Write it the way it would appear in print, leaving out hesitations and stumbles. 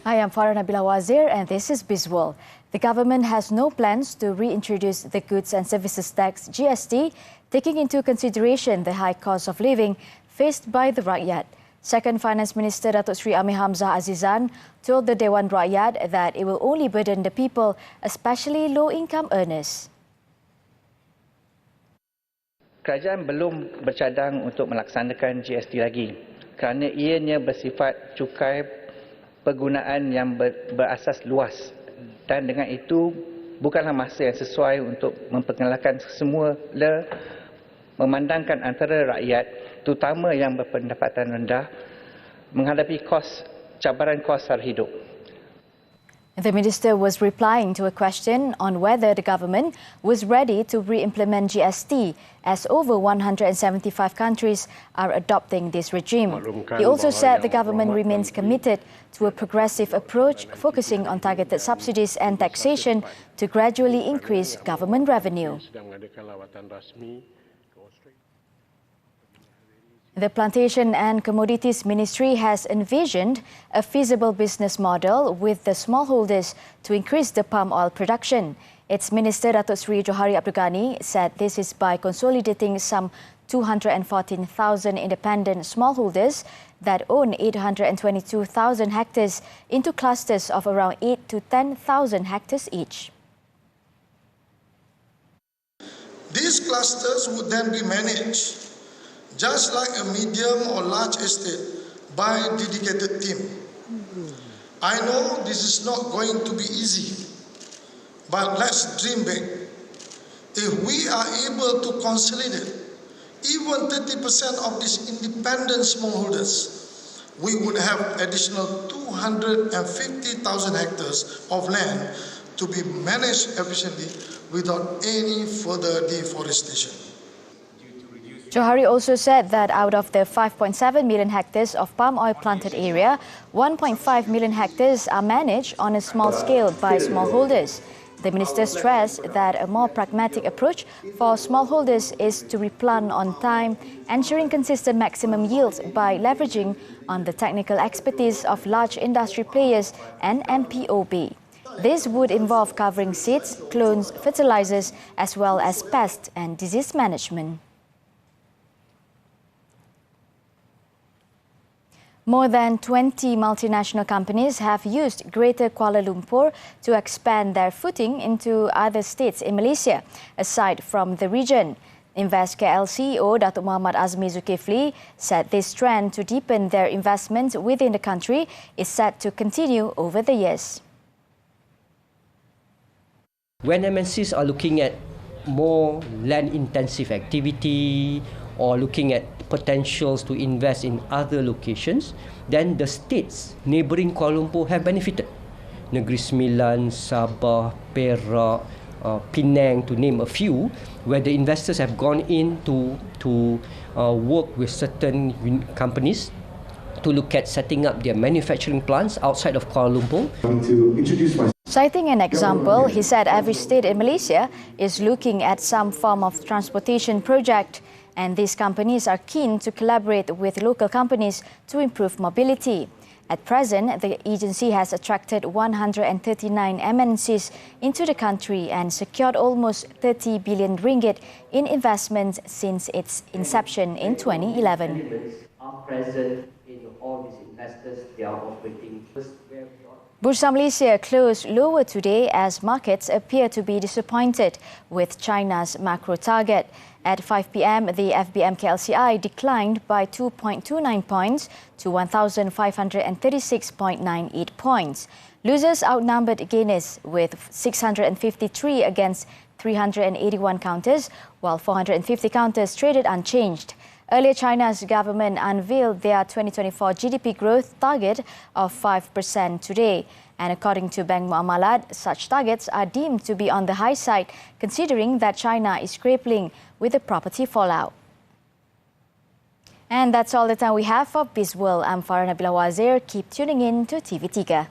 Hi, I'm Farah Nabilah and this is Bizworld. The government has no plans to reintroduce the Goods and Services Tax GST, taking into consideration the high cost of living faced by the Rakyat. Second Finance Minister Datuk Seri Amir Hamzah Azizan told the Dewan Rakyat that it will only burden the people, especially low-income earners. Kerajaan belum bercadang untuk melaksanakan GST lagi kerana ianya bersifat cukai penggunaan yang berasas luas dan dengan itu bukanlah masa yang sesuai untuk memperkenalkan semua memandangkan antara rakyat terutama yang berpendapatan rendah menghadapi cabaran kos sara hidup. The minister was replying to a question on whether the government was ready to re-implement GST as over 175 countries are adopting this regime. He also said the government remains committed to a progressive approach focusing on targeted subsidies and taxation to gradually increase government revenue. The Plantation and Commodities Ministry has envisioned a feasible business model with the smallholders to increase the palm oil production. Its Minister Datuk Seri Johari said this is by consolidating some 214,000 independent smallholders that own 822,000 hectares into clusters of around 8 to 10,000 hectares each. These clusters would then be managed just like a medium or large estate by a dedicated team. I know this is not going to be easy, but let's dream big. If we are able to consolidate even 30% of these independent smallholders, we would have additional 250,000 hectares of land to be managed efficiently without any further deforestation. Johari also said that out of the 5.7 million hectares of palm oil planted area, 1.5 million hectares are managed on a small scale by smallholders. The minister stressed that a more pragmatic approach for smallholders is to replant on time, ensuring consistent maximum yields by leveraging on the technical expertise of large industry players and MPOB. This would involve covering seeds, clones, fertilizers, as well as pest and disease management. More than 20 multinational companies have used Greater Kuala Lumpur to expand their footing into other states in Malaysia, aside from the region. Invest KL CEO Datuk Muhammad Azmi Zulkifli said this trend to deepen their investment within the country is set to continue over the years. When MNCs are looking at more land-intensive activity or looking at potentials to invest in other locations, then the states neighbouring Kuala Lumpur have benefited. Negeri Sembilan, Sabah, Perak, Penang, to name a few, where the investors have gone in to work with certain companies to look at setting up their manufacturing plants outside of Kuala Lumpur. Citing an example, he said every state in Malaysia is looking at some form of transportation project, and these companies are keen to collaborate with local companies to improve mobility. At present, the agency has attracted 139 MNCs into the country and secured almost 30 billion ringgit in investments since its inception in 2011. Bursa Malaysia closed lower today as markets appear to be disappointed with China's macro target. At 5 p.m, the FBM KLCI declined by 2.29 points to 1,536.98 points. Losers outnumbered gainers with 653 against 381 counters, while 450 counters traded unchanged. Earlier, China's government unveiled their 2024 GDP growth target of 5% today. And according to Bank Muamalat, such targets are deemed to be on the high side, considering that China is grappling with the property fallout. And that's all the time we have for Bizworld. I'm Farah Nabilah. Keep tuning in to TV3.